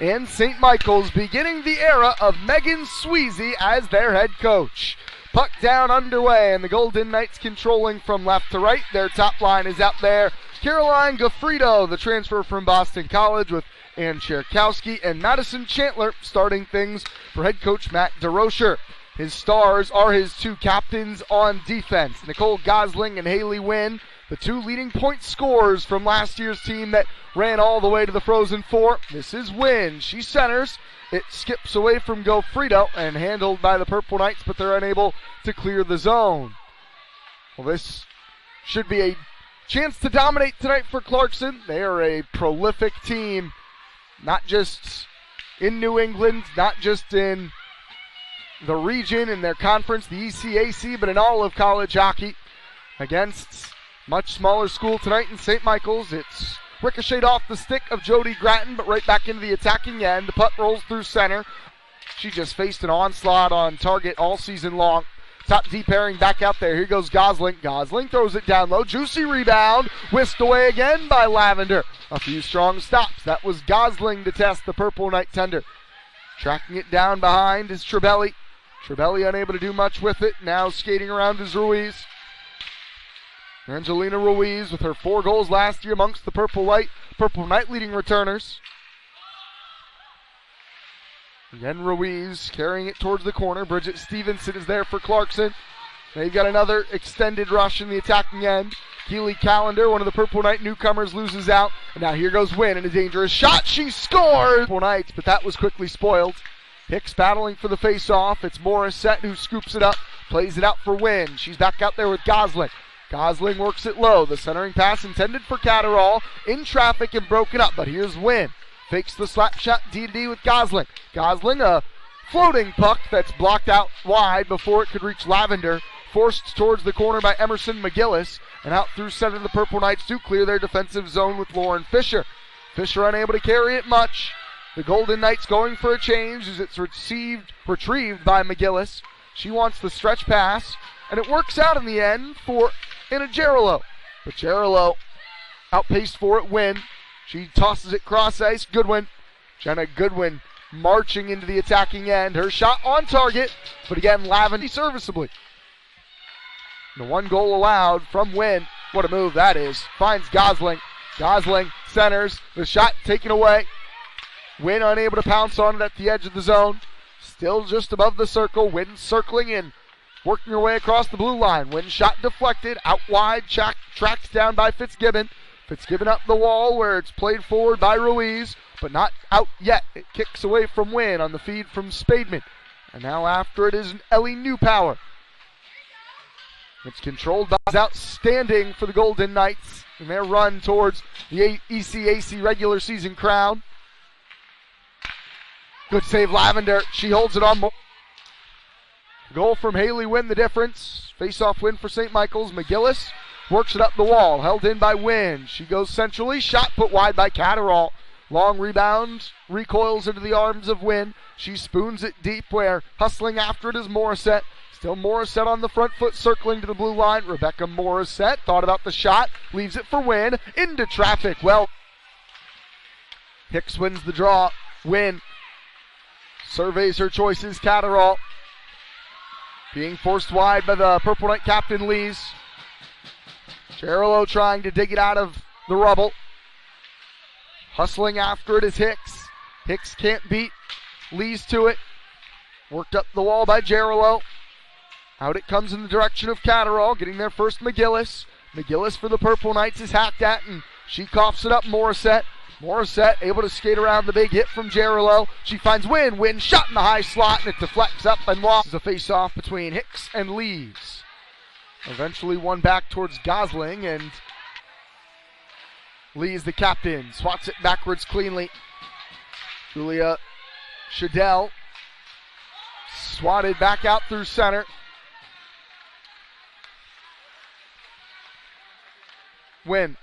and St. Michael's, beginning the era of Megan Sweezy as their head coach. Puck down underway, and the Golden Knights controlling from left to right. Their top line is out there. Caroline Goffredo, the transfer from Boston College, with Ann Cherkowski and Madison Chandler starting things for head coach Matt DeRocher. His stars are his two captains on defense, Nicole Gosling and Haley Wynn, the two leading point scorers from last year's team that ran all the way to the Frozen Four. This is Wynn. She centers. It skips away from Goffredo and handled by the Purple Knights, but they're unable to clear the zone. Well, this should be a chance to dominate tonight for Clarkson. They are a prolific team, not just in New England, not just in the region and their conference, the ECAC, but in all of college hockey. Against much smaller school tonight in St. Michael's, it's ricocheted off the stick of Jody Gratton, but right back into the attacking end. The puck rolls through center. She just faced an onslaught on target all season long. Top D pairing back out there. Here goes Gosling. Gosling throws it down low. Juicy rebound. Whisked away again by Lavender. A few strong stops. That was Gosling to test the Purple Knight tender. Tracking it down behind is Trebelli. Trebelli unable to do much with it. Now skating around is Ruiz. Angelina Ruiz with her 4 goals last year amongst the Purple Knight leading returners. Again, Ruiz carrying it towards the corner. Bridget Stevenson is there for Clarkson. They've got another extended rush in the attacking end. Keely Callender, one of the Purple Knight newcomers, loses out. And now here goes Wynn, and a dangerous shot. She scores! Purple Knights, but that was quickly spoiled. Hicks battling for the face-off. It's Morissette who scoops it up, plays it out for Wynn. She's back out there with Gosling. Gosling works it low. The centering pass intended for Catterall. In traffic and broken up, but here's Wynn. Fakes the slap shot D-to-D with Gosling. Gosling, a floating puck that's blocked out wide before it could reach Lavender. Forced towards the corner by Emerson McGillis. And out through center, the Purple Knights do clear their defensive zone with Lauren Fisher. Fisher unable to carry it much. The Golden Knights going for a change as it's retrieved by McGillis. She wants the stretch pass, and it works out in the end for Anna Gerolo. But Gerolo outpaced for it. Wynn. She tosses it cross ice. Goodwin. Jenna Goodwin marching into the attacking end. Her shot on target, but again, Lavender serviceably. The 1 goal allowed from Wynn. What a move that is. Finds Gosling. Gosling centers. The shot taken away. Wynn unable to pounce on it at the edge of the zone. Still just above the circle. Wynn circling in. Working her way across the blue line. Wynn shot deflected. Out wide. Tracked down by Fitzgibbon. Fitzgibbon up the wall where it's played forward by Ruiz. But not out yet. It kicks away from Wynn on the feed from Spademan. And now after it is Ellie Newpower. It's controlled by outstanding for the Golden Knights in their run towards the ECAC regular season crown. Good save, Lavender. She holds it on. Goal from Haley Wynn, the difference. Face-off win for St. Michael's. McGillis works it up the wall. Held in by Wynn. She goes centrally. Shot put wide by Catterall. Long rebound. Recoils into the arms of Wynn. She spoons it deep where hustling after it is Morissette. Still Morissette on the front foot, circling to the blue line. Rebecca Morissette thought about the shot. Leaves it for Wynn. Into traffic. Well, Hicks wins the draw. Wynn surveys her choices. Catterall being forced wide by the Purple Knight captain, Lees. Gerolo trying to dig it out of the rubble. Hustling after it is Hicks. Hicks can't beat Lees to it. Worked up the wall by Gerolo. Out it comes in the direction of Catterall, getting there first McGillis. McGillis for the Purple Knights is hacked at, and she coughs it up Morissette. Morissette able to skate around the big hit from Gerolo. She finds Wynn. Wynn shot in the high slot, and it deflects up and walks. A face-off between Hicks and Lees. Eventually one back towards Gosling, and Lees, the captain, swats it backwards cleanly. Julia Shadell swatted back out through center. Wynn.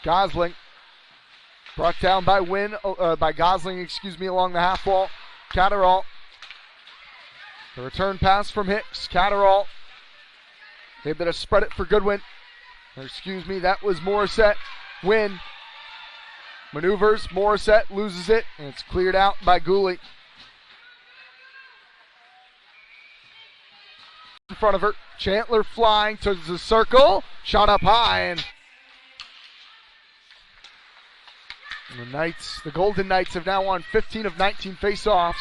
Gosling. Brought down by Gosling, along the half wall. Catterall. The return pass from Hicks. Catterall. Able to spread it for Goodwin. That was Morissette. Wynn. Maneuvers, Morissette loses it, and it's cleared out by Gooley. In front of her, Chandler flying towards the circle, shot up high, and the Golden Knights have now won 15 of 19 faceoffs.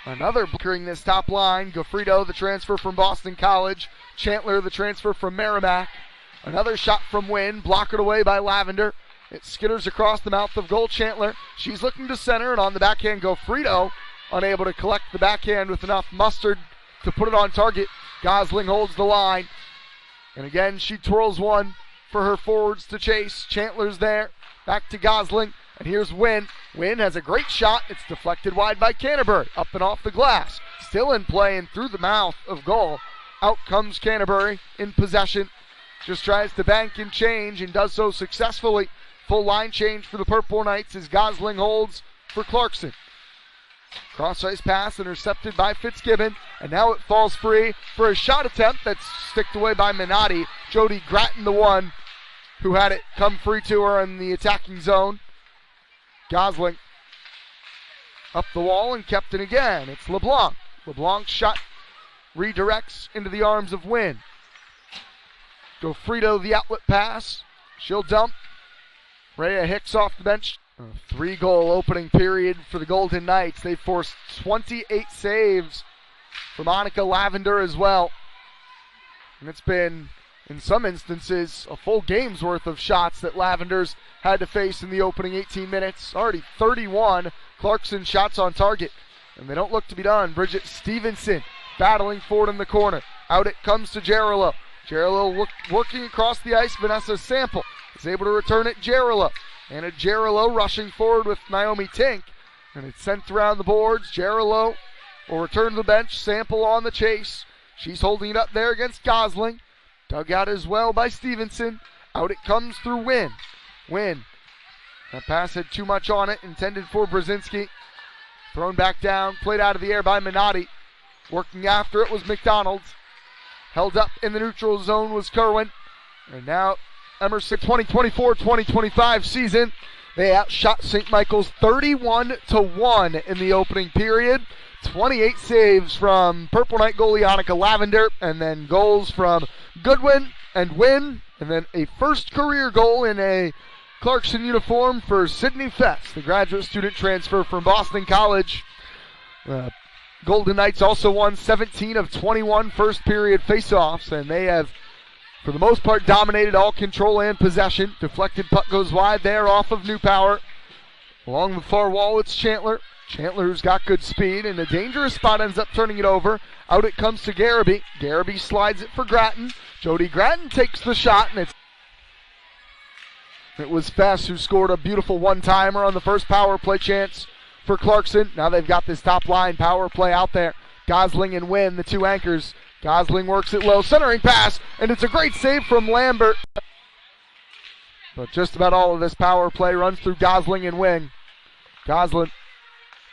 Another blockering this top line. Goffredo, the transfer from Boston College. Chandler, the transfer from Merrimack. Another shot from Wynn, blocked away by Lavender. It skitters across the mouth of goal. Chandler, she's looking to center, and on the backhand, Goffredo, unable to collect the backhand with enough mustard to put it on target. Gosling holds the line. And again, she twirls one for her forwards to chase. Chandler's there. Back to Gosling. And here's Wynn. Wynn has a great shot. It's deflected wide by Canterbury. Up and off the glass. Still in play and through the mouth of goal. Out comes Canterbury in possession. Just tries to bank and change and does so successfully. Full line change for the Purple Knights as Gosling holds for Clarkson. Cross-ice pass intercepted by Fitzgibbon. And now it falls free for a shot attempt that's sticked away by Minotti. Jody Gratton, the one who had it come free to her in the attacking zone. Gosling up the wall and kept it again. It's LeBlanc. LeBlanc's shot redirects into the arms of Wynn. Goffredo, the outlet pass. She'll dump. Rhea Hicks off the bench. A 3-goal opening period for the Golden Knights. They forced 28 saves for Monica Lavender as well. And it's been, in some instances, a full game's worth of shots that Lavender's had to face in the opening 18 minutes. Already 31 Clarkson shots on target, and they don't look to be done. Bridget Stevenson battling forward in the corner. Out it comes to Gerolo. Gerolo working across the ice. Vanessa Sample is able to return it. Gerolo. And a Gerolo rushing forward with Naomi Tink. And it's sent around the boards. Gerolo will return to the bench. Sample on the chase. She's holding it up there against Gosling. Dug out as well by Stevenson. Out it comes through Wynn. Wynn. That pass had too much on it. Intended for Brzezinski. Thrown back down. Played out of the air by Minotti. Working after it was McDonald's. Held up in the neutral zone was Kerwin. And now Emerson 2024-2025 season. They outshot St. Michael's 31-1 in the opening period. 28 saves from Purple Knight goalie Annika Lavender, and then goals from Goodwin and Wynn, and then a first career goal in a Clarkson uniform for Sydney Fest, the graduate student transfer from Boston College. Golden Knights also won 17 of 21 first period faceoffs, and they have, for the most part, dominated all control and possession. Deflected puck goes wide there off of Newpower. Along the far wall, it's Chandler. Chandler, who's got good speed, in a dangerous spot, ends up turning it over. Out it comes to Garraby. Garraby slides it for Gratton. Jody Gratton takes the shot, and it was Fess who scored a beautiful one-timer on the first power play chance for Clarkson. Now they've got this top line power play out there. Gosling and Wynn, the two anchors. Gosling works it low, centering pass, and it's a great save from Lambert. But just about all of this power play runs through Gosling and Wynn. Gosling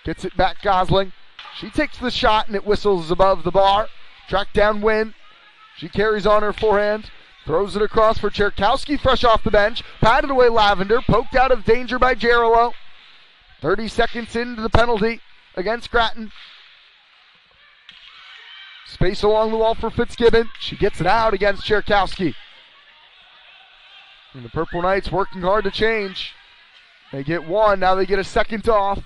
gets it back, Gosling. She takes the shot, and it whistles above the bar. Track down Wynn. She carries on her forehand. Throws it across for Cherkowski, fresh off the bench. Patted away Lavender, poked out of danger by Gerolo. 30 seconds into the penalty against Gratton. Space along the wall for Fitzgibbon. She gets it out against Cherkowski. And the Purple Knights working hard to change. They get one, now they get a second off.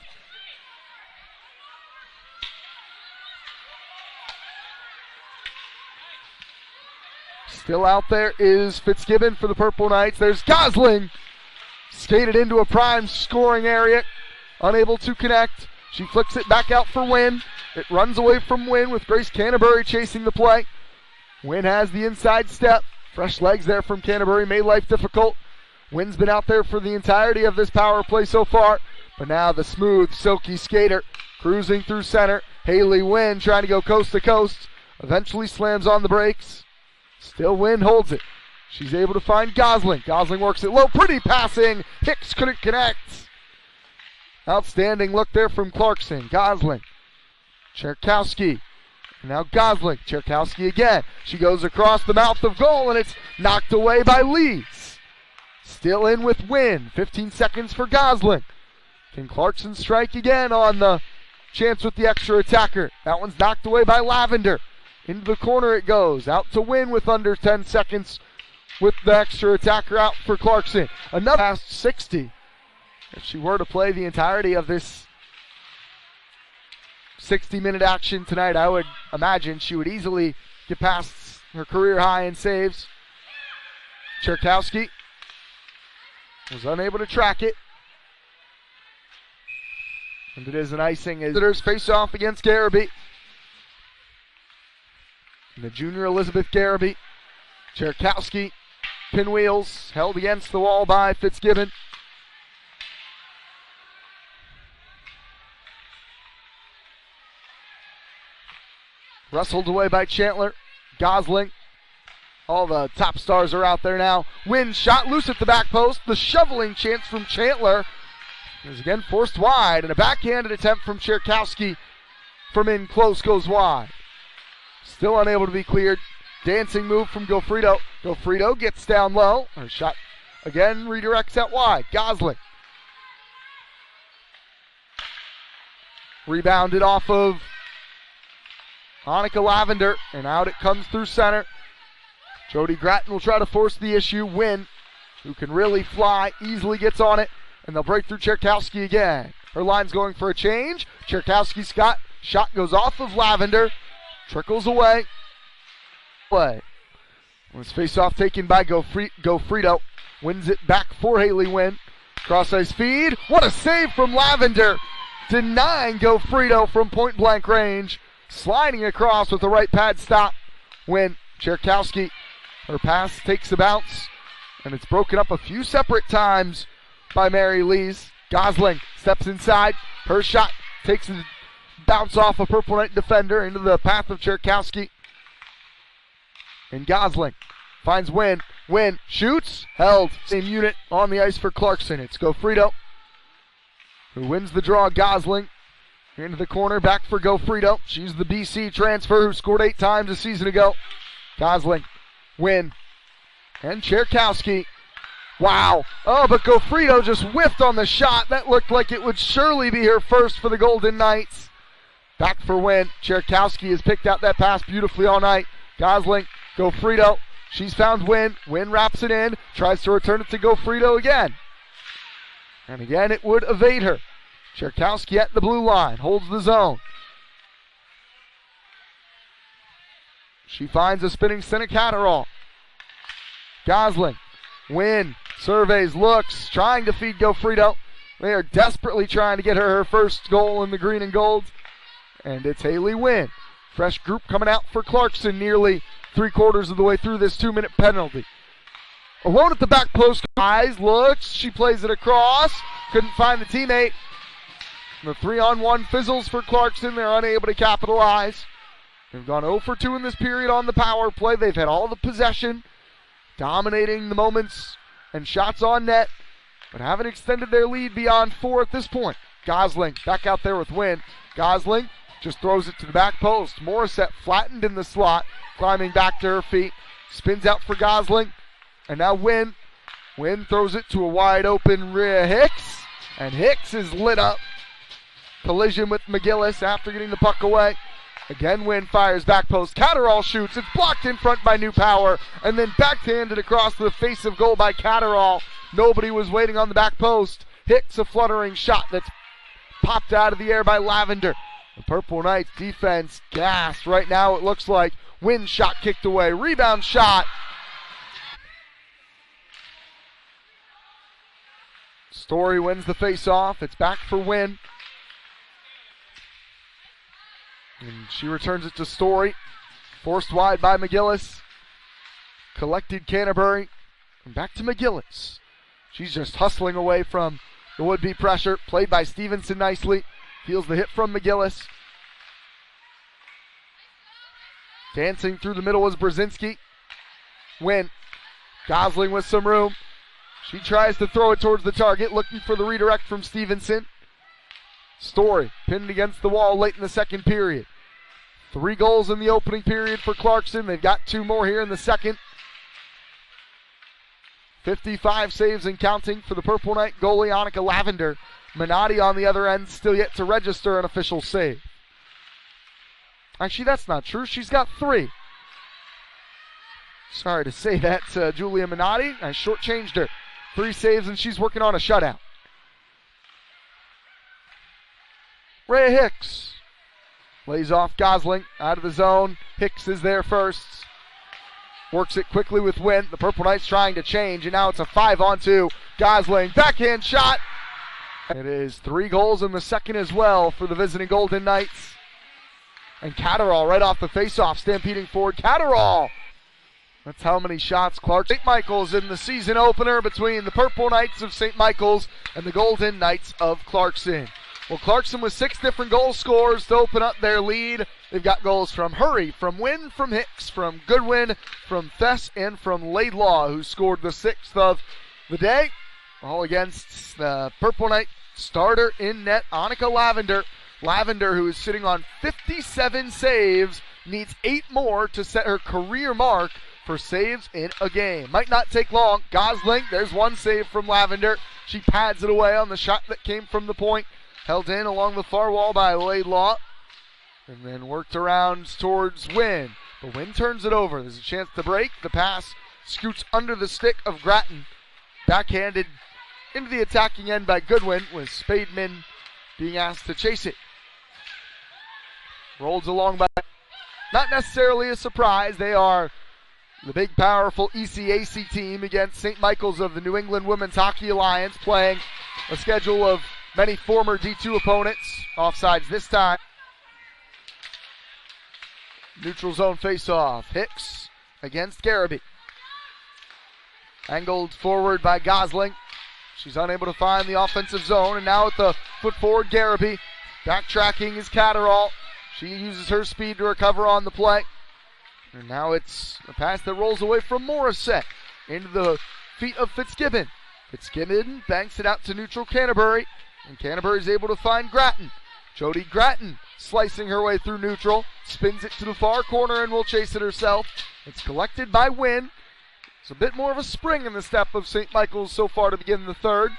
Still out there is Fitzgibbon for the Purple Knights. There's Gosling. Skated into a prime scoring area. Unable to connect. She flicks it back out for Wynn. It runs away from Wynn with Grace Canterbury chasing the play. Wynn has the inside step. Fresh legs there from Canterbury made life difficult. Wynn's been out there for the entirety of this power play so far. But now the smooth, silky skater cruising through center. Haley Wynn trying to go coast to coast. Eventually slams on the brakes. Still Wynn holds it. She's able to find Gosling. Gosling works it low. Pretty passing. Hicks couldn't connect. Outstanding look there from Clarkson. Gosling. Cherkowski. Now Gosling. Cherkowski again. She goes across the mouth of goal, and it's knocked away by Lees. Still in with Wynn. 15 seconds for Gosling. Can Clarkson strike again on the chance with the extra attacker? That one's knocked away by Lavender. Into the corner it goes. Out to Wynn with under 10 seconds with the extra attacker out for Clarkson. Another past 60. If she were to play the entirety of this 60-minute action tonight, I would imagine she would easily get past her career high in saves. Cherkowski was unable to track it. And it is an icing as visitors face off against Garrity. And the junior Elizabeth Garrity. Cherkowski, pinwheels, held against the wall by Fitzgibbon. Wrestled away by Chandler. Gosling. All the top stars are out there now. Wynn shot loose at the back post. The shoveling chance from Chandler is again forced wide. And a backhanded attempt from Cherkowski from in close goes wide. Still unable to be cleared. Dancing move from Gofrito. Gofrito gets down low. Her shot again redirects out wide. Gosling. Rebounded off of Annika Lavender, and out it comes through center. Jody Gratton will try to force the issue. Wynn, who can really fly, easily gets on it, and they'll break through Cherkowski again. Her line's going for a change. Cherkowski's shot goes off of Lavender, trickles away. Was face-off taken by Gofrito. Wins it back for Haley Wynn. Cross-ice feed. What a save from Lavender, denying Gofrito from point-blank range. Sliding across with the right pad stop. Wynn, Cherkowski, her pass takes a bounce, and it's broken up a few separate times by Mary Lees. Gosling steps inside. Her shot takes a bounce off a Purple Knight defender into the path of Cherkowski. And Gosling finds Wynn. Wynn shoots, held. Same unit on the ice for Clarkson. It's Gofrito who wins the draw. Gosling into the corner, back for Gofrito. She's the BC transfer who scored 8 times a season ago. Gosling, Wynn, and Cherkowski. Wow. Oh, but Gofrito just whiffed on the shot. That looked like it would surely be her first for the Golden Knights. Back for Wynn. Cherkowski has picked out that pass beautifully all night. Gosling, Gofrito. She's found Wynn. Wynn wraps it in, tries to return it to Gofrito again. And again, it would evade her. Cherkowski at the blue line, holds the zone. She finds a spinning center Catterall. Gosling, Wynn, surveys, looks, trying to feed Gofrito. They are desperately trying to get her first goal in the green and gold. And it's Haley Wynn. Fresh group coming out for Clarkson, nearly 3/4 of the way through this 2-minute penalty. Alone at the back post, eyes, looks, she plays it across. Couldn't find the teammate. The 3-on-1 fizzles for Clarkson. They're unable to capitalize. They've gone 0 for 2 in this period on the power play. They've had all the possession, dominating the moments and shots on net, but haven't extended their lead beyond 4 at this point. Gosling back out there with Wynn. Gosling just throws it to the back post. Morissette flattened in the slot, climbing back to her feet. Spins out for Gosling, and now Wynn. Wynn throws it to a wide open Hicks, and Hicks is lit up. Collision with McGillis after getting the puck away. Again, Wynn fires back post. Catterall shoots. It's blocked in front by New Power, and then backhanded across the face of goal by Catterall. Nobody was waiting on the back post. Hicks, a fluttering shot that's popped out of the air by Lavender. The Purple Knights defense gassed right now, it looks like. Wynn shot kicked away. Rebound shot. Story wins the face-off. It's back for Wynn. And she returns it to Story. Forced wide by McGillis. Collected Canterbury. And back to McGillis. She's just hustling away from the would-be pressure. Played by Stevenson nicely. Feels the hit from McGillis. Dancing through the middle is Brzezinski. Wynn. Gosling with some room. She tries to throw it towards the target, looking for the redirect from Stevenson. Story pinned against the wall late in the second period. 3 goals in the opening period for Clarkson. They've got 2 more here in the second. 55 saves and counting for the Purple Knight goalie, Annika Lavender. Minotti on the other end, still yet to register an official save. Actually, that's not true. She's got 3. Sorry to say that to Julia Minotti. I shortchanged her. 3 saves, and she's working on a shutout. Rhea Hicks lays off Gosling out of the zone. Hicks is there first. Works it quickly with Wynn. The Purple Knights trying to change, and now it's a 5-on-2. Gosling, backhand shot. It is 3 goals in the second as well for the visiting Golden Knights. And Catterall right off the faceoff, stampeding forward. Catterall! That's how many shots Clark. St. Michael's in the season opener between the Purple Knights of St. Michael's and the Golden Knights of Clarkson. Well, Clarkson with 6 different goal scorers to open up their lead. They've got goals from Hurry, from Wynn, from Hicks, from Goodwin, from Fess, and from Laidlaw, who scored the 6th of the day. All against the Purple Knight starter in net, Annika Lavender. Lavender, who is sitting on 57 saves, needs 8 more to set her career mark for saves in a game. Might not take long. Gosling, there's 1 save from Lavender. She pads it away on the shot that came from the point. Held in along the far wall by Laidlaw. And then worked around towards Wynn. But Wynn turns it over. There's a chance to break. The pass scoots under the stick of Grattan. Backhanded into the attacking end by Goodwin, with Spademan being asked to chase it. Rolls along by, not necessarily a surprise. They are the big, powerful ECAC team against St. Michael's of the New England Women's Hockey Alliance, playing a schedule of many former D2 opponents. Offsides this time. Neutral zone face-off. Hicks against Garraby. Angled forward by Gosling. She's unable to find the offensive zone, and now at the foot forward, Garraby. Backtracking is Catterall. She uses her speed to recover on the play. And now it's a pass that rolls away from Morissette into the feet of Fitzgibbon. Fitzgibbon banks it out to neutral Canterbury, and Canterbury is able to find Grattan. Jody Grattan slicing her way through neutral, spins it to the far corner and will chase it herself. It's collected by Wynn. It's a bit more of a spring in the step of St. Michael's so far to begin the third.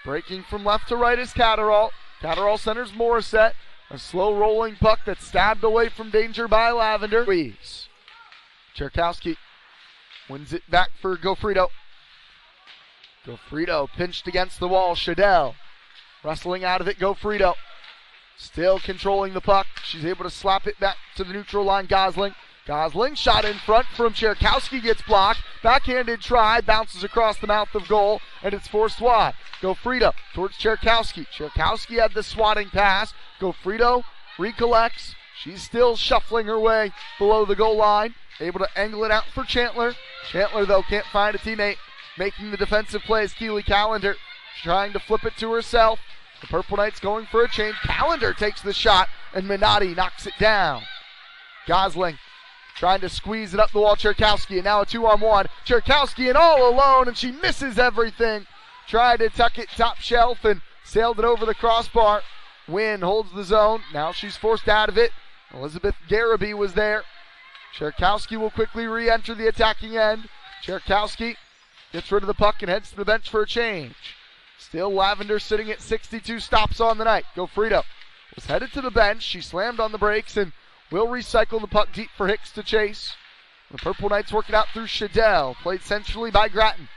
Breaking from left to right is Catterall. Catterall centers Morissette. A slow rolling puck that's stabbed away from danger by Lavender. Cherkowski wins it back for Gofrito. Gofrito pinched against the wall. Shadell wrestling out of it. Gofrito still controlling the puck. She's able to slap it back to the neutral line. Gosling. Gosling shot in front from Cherkowski, gets blocked. Backhanded try, bounces across the mouth of goal, and it's forced wide. Gofrito towards Cherkowski. Cherkowski had the swatting pass. Gofrito recollects. She's still shuffling her way below the goal line. Able to angle it out for Chandler. Chandler, though, can't find a teammate. Making the defensive play is Keely Callender. Trying to flip it to herself. The Purple Knights going for a change. Callender takes the shot, and Minotti knocks it down. Gosling trying to squeeze it up the wall. Cherkowski, and now a 2-on-1. Cherkowski and all alone, and she misses everything. Tried to tuck it top shelf and sailed it over the crossbar. Wynn holds the zone. Now she's forced out of it. Elizabeth Garraby was there. Cherkowski will quickly re-enter the attacking end. Cherkowski gets rid of the puck and heads to the bench for a change. Still Lavender sitting at 62 stops on the night. Gofrito was headed to the bench. She slammed on the brakes and will recycle the puck deep for Hicks to chase. The Purple Knights work it out through Shadell, played centrally by Grattan.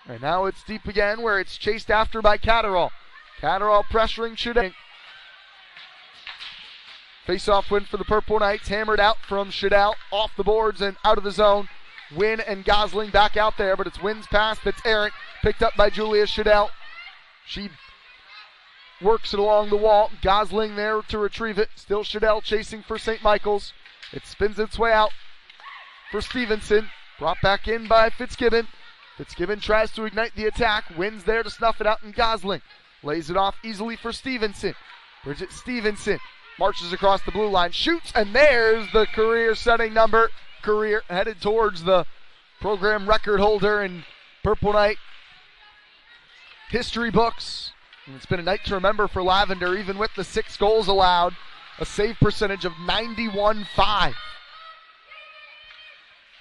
And now it's deep again, where it's chased after by Catterall. Catterall pressuring Shadell. Face-off win for the Purple Knights, hammered out from Shadell, off the boards and out of the zone. Wynn and Gosling back out there, but it's Wynn's pass that's errant, picked up by Julia Shadell. She works it along the wall. Gosling there to retrieve it. Still Shadell chasing for St. Michael's. It spins its way out for Stevenson. Brought back in by Fitzgibbon. Fitzgibbon tries to ignite the attack. Wynn's there to snuff it out, and Gosling lays it off easily for Stevenson. Bridget Stevenson marches across the blue line, shoots, and there's the career-setting number. Career headed towards the program record holder in Purple Knight history books. And it's been a night to remember for Lavender, even with the 6 goals allowed. A save percentage of 91.5.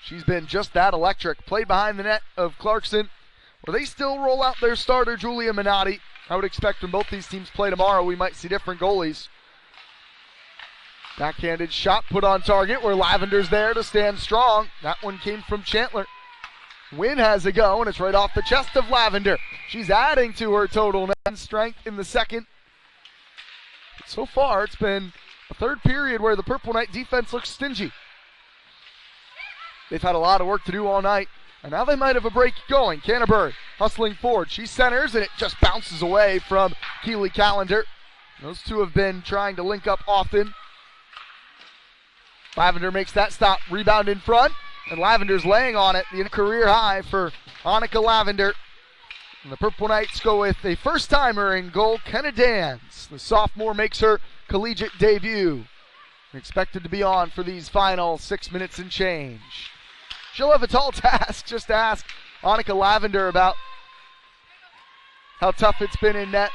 She's been just that electric. Played behind the net of Clarkson. But they still roll out their starter, Julia Minotti. I would expect when both these teams play tomorrow, we might see different goalies. Backhanded shot put on target where Lavender's there to stand strong. That one came from Chandler. Wynn has a go, and it's right off the chest of Lavender. She's adding to her total net strength in the second. But so far, it's been a third period where the Purple Knight defense looks stingy. They've had a lot of work to do all night, and now they might have a break going. Canterbury hustling forward. She centers, and it just bounces away from Keely Callender. Those two have been trying to link up often. Lavender makes that stop. Rebound in front, and Lavender's laying on it. The career high for Annika Lavender. And the Purple Knights go with a first-timer in goal, Kenna Dans. The sophomore makes her collegiate debut. Expected to be on for these final 6 minutes and change. She'll have a tall task. Just ask Annika Lavender about how tough it's been in net.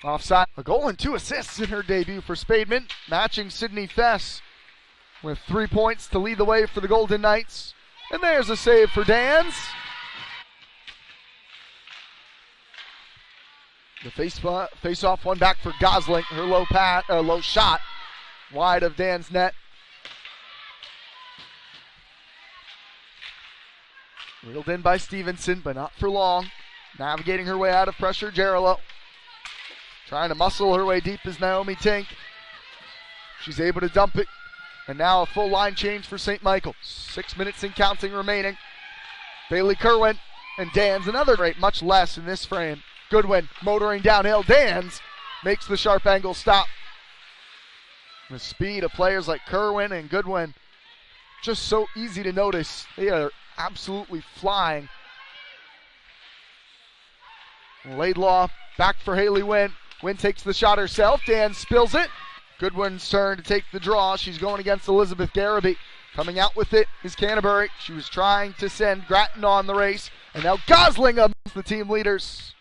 Offside. A goal and 2 assists in her debut for Spademan, matching Sydney Fess with 3 points to lead the way for the Golden Knights. And there's a save for Dans. The face-off one back for Gosling. Her low shot wide of Dan's net. Reeled in by Stevenson, but not for long. Navigating her way out of pressure, Jarilo. Trying to muscle her way deep is Naomi Tink. She's able to dump it. And now a full line change for St. Michael. 6 minutes and counting remaining. Bailey Kerwin and Dans, another great, much less in this frame. Goodwin motoring downhill. Dans makes the sharp angle stop. The speed of players like Kerwin and Goodwin, just so easy to notice. They are absolutely flying. Laidlaw back for Haley Wynn. Wynn takes the shot herself. Dans spills it. Goodwin's turn to take the draw. She's going against Elizabeth Garraby. Coming out with it is Canterbury. She was trying to send Grattan on the race. And now Gosling amongst the team leaders.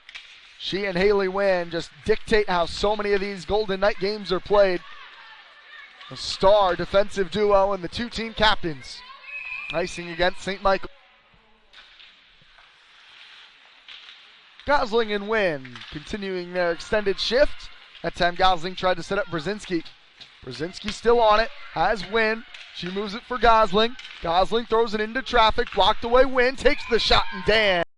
She and Haley Wynn just dictate how so many of these Golden Knight games are played. A star defensive duo and the two team captains. Icing against St. Michael. Gosling and Wynn continuing their extended shift. That time Gosling tried to set up Brzezinski. Brzezinski still on it, has Wynn. She moves it for Gosling. Gosling throws it into traffic, blocked away. Wynn takes the shot and Dan.